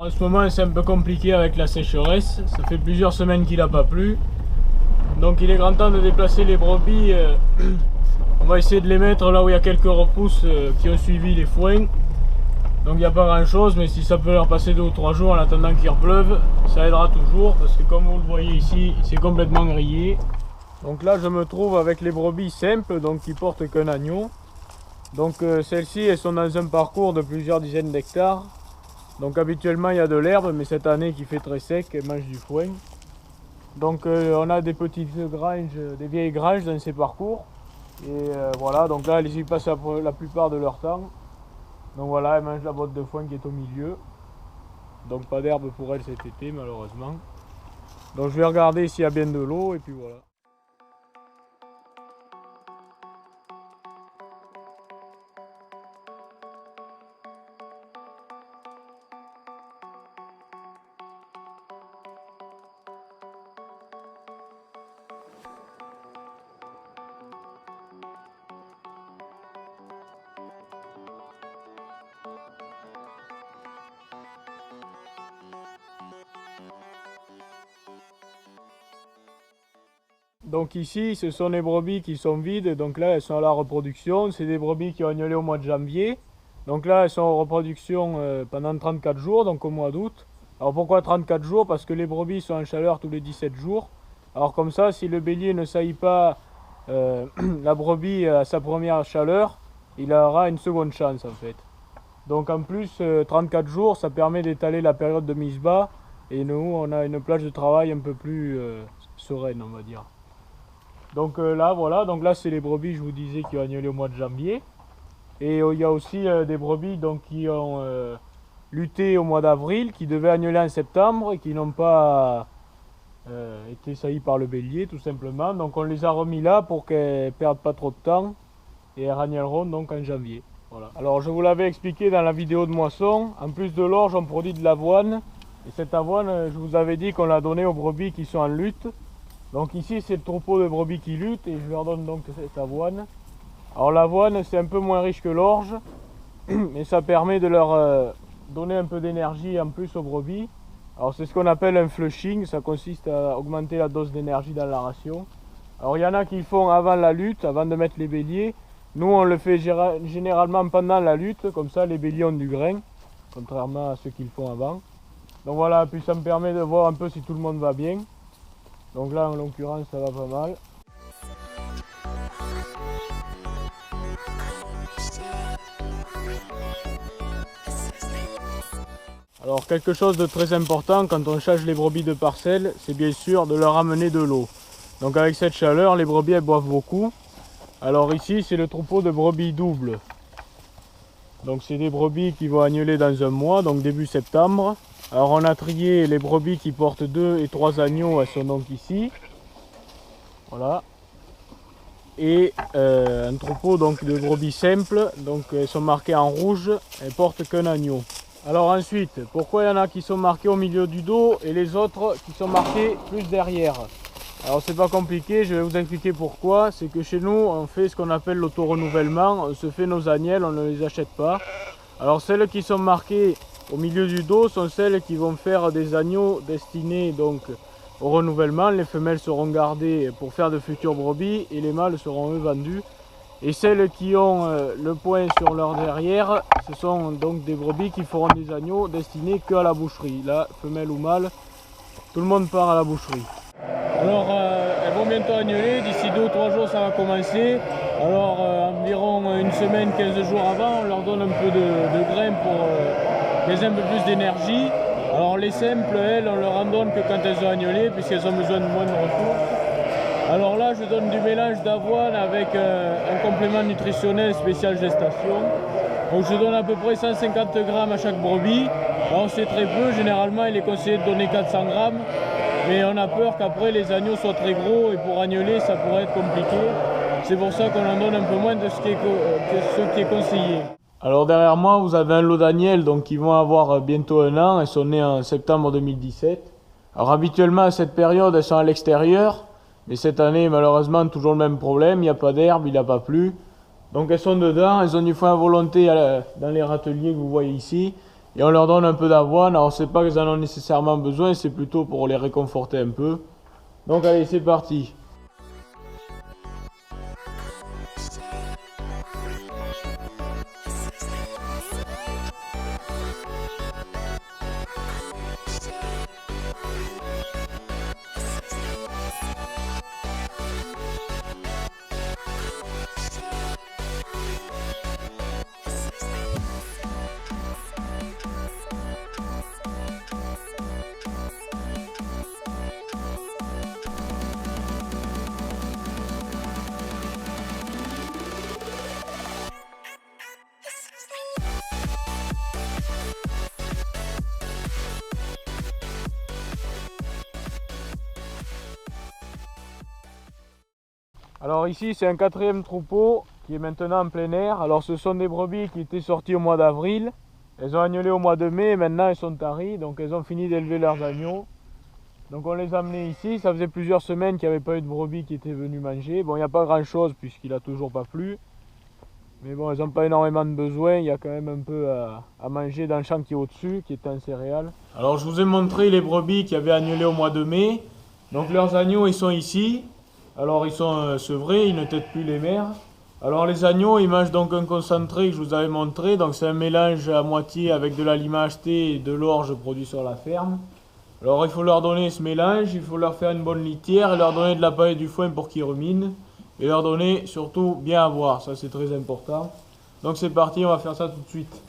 En ce moment c'est un peu compliqué avec la sécheresse, ça fait plusieurs semaines qu'il n'a pas plu. Donc il est grand temps de déplacer les brebis. On va essayer de les mettre là où il y a quelques repousses qui ont suivi les foins. Donc il n'y a pas grand chose, mais si ça peut leur passer 2 ou 3 jours en attendant qu'il repleuve, ça aidera toujours. Parce que comme vous le voyez ici, c'est complètement grillé. Donc là je me trouve avec les brebis simples, donc qui portent qu'un agneau. Donc celles-ci elles sont dans un parcours de plusieurs dizaines d'hectares. Donc habituellement il y a de l'herbe, mais cette année qui fait très sec, elles mangent du foin. Donc on a des petites granges, des vieilles granges dans ces parcours. Et voilà, donc là elles y passent la plupart de leur temps. Donc voilà, elles mangent la botte de foin qui est au milieu. Donc pas d'herbe pour elles cet été malheureusement. Donc je vais regarder s'il y a bien de l'eau et puis voilà. Donc ici, ce sont les brebis qui sont vides, donc là elles sont à la reproduction. C'est des brebis qui ont agnolé au mois de janvier. Donc là elles sont en reproduction pendant 34 jours, donc au mois d'août. Alors pourquoi 34 jours? Parce que les brebis sont en chaleur tous les 17 jours. Alors comme ça, si le bélier ne saillit pas la brebis à sa première chaleur, il aura une seconde chance en fait. Donc en plus, 34 jours, ça permet d'étaler la période de mise bas. Et nous, on a une plage de travail un peu plus sereine, on va dire. Donc là, voilà, donc là c'est les brebis, je vous disais, qui ont agnolé au mois de janvier. Et il y a aussi des brebis donc, qui ont lutté au mois d'avril, qui devaient agnoler en septembre et qui n'ont pas été saillies par le bélier, tout simplement. Donc on les a remis là pour qu'elles ne perdent pas trop de temps et elles agnoleront donc en janvier. Voilà. Alors je vous l'avais expliqué dans la vidéo de moisson, en plus de l'orge, on produit de l'avoine. Et cette avoine, je vous avais dit qu'on l'a donnée aux brebis qui sont en lutte. Donc ici c'est le troupeau de brebis qui lutte et je leur donne donc cette avoine. Alors l'avoine c'est un peu moins riche que l'orge, mais ça permet de leur donner un peu d'énergie en plus aux brebis. Alors c'est ce qu'on appelle un flushing, ça consiste à augmenter la dose d'énergie dans la ration. Alors il y en a qui le font avant la lutte, avant de mettre les béliers. Nous on le fait généralement pendant la lutte, comme ça les béliers ont du grain, contrairement à ceux qui le font avant. Donc voilà, puis ça me permet de voir un peu si tout le monde va bien. Donc là en l'occurrence ça va pas mal. Alors quelque chose de très important quand on change les brebis de parcelle, c'est bien sûr de leur amener de l'eau. Donc avec cette chaleur, les brebis elles boivent beaucoup. Alors ici c'est le troupeau de brebis doubles. Donc c'est des brebis qui vont agnoler dans un mois, donc début septembre. Alors on a trié les brebis qui portent 2 et 3 agneaux, elles sont donc ici. Voilà. Et un troupeau donc de brebis simples, donc elles sont marquées en rouge, elles portent qu'un agneau. Alors ensuite, pourquoi il y en a qui sont marqués au milieu du dos et les autres qui sont marqués plus derrière? Alors c'est pas compliqué, je vais vous expliquer pourquoi. C'est que chez nous on fait ce qu'on appelle l'auto-renouvellement, on se fait nos agnelles, on ne les achète pas. Alors celles qui sont marquées au milieu du dos sont celles qui vont faire des agneaux destinés donc au renouvellement. Les femelles seront gardées pour faire de futures brebis et les mâles seront eux vendus. Et celles qui ont le point sur leur derrière, ce sont donc des brebis qui feront des agneaux destinés qu'à la boucherie. Là, femelle ou mâle, tout le monde part à la boucherie. Alors elles vont bientôt agnoler, d'ici 2 ou 3 jours ça va commencer. Alors environ une semaine, 15 jours avant, on leur donne un peu de grain pour qu'elles aient un peu plus d'énergie. Alors les simples, elles, on leur en donne que quand elles ont agnolé, puisqu'elles ont besoin de moins de ressources. Alors là, je donne du mélange d'avoine avec un complément nutritionnel spécial gestation. Donc je donne à peu près 150 grammes à chaque brebis. Alors c'est très peu, généralement il est conseillé de donner 400 grammes. Mais on a peur qu'après les agneaux soient très gros et pour agnoler ça pourrait être compliqué. C'est pour ça qu'on en donne un peu moins de ce qui est conseillé. Alors derrière moi vous avez un lot d'agnelles donc qui vont avoir bientôt 1 an. Elles sont nées en septembre 2017. Alors habituellement à cette période elles sont à l'extérieur. Mais cette année malheureusement toujours le même problème. Il n'y a pas d'herbe, il n'a pas plu. Donc elles sont dedans, elles ont du foin à volonté dans les râteliers que vous voyez ici. Et on leur donne un peu d'avoine. Alors c'est pas qu'ils en ont nécessairement besoin, c'est plutôt pour les réconforter un peu. Donc allez, c'est parti. Alors ici c'est un quatrième troupeau qui est maintenant en plein air. Alors ce sont des brebis qui étaient sorties au mois d'avril. Elles ont agnolé au mois de mai et maintenant elles sont taries. Donc elles ont fini d'élever leurs agneaux. Donc on les a amenés ici. Ça faisait plusieurs semaines qu'il n'y avait pas eu de brebis qui étaient venues manger. Bon, il n'y a pas grand chose puisqu'il a toujours pas plu. Mais bon, elles n'ont pas énormément de besoin. Il y a quand même un peu à manger dans le champ qui est au-dessus, qui est en céréales. Alors je vous ai montré les brebis qui avaient agnolé au mois de mai. Donc leurs agneaux ils sont ici. Alors ils sont sevrés, ils ne têtent plus les mères. Alors les agneaux ils mangent donc un concentré que je vous avais montré. Donc c'est un mélange à moitié avec de l'aliment acheté et de l'orge produit sur la ferme. Alors il faut leur donner ce mélange, il faut leur faire une bonne litière et leur donner de la paille et du foin pour qu'ils ruminent. Et leur donner surtout bien à boire, ça c'est très important. Donc c'est parti, on va faire ça tout de suite.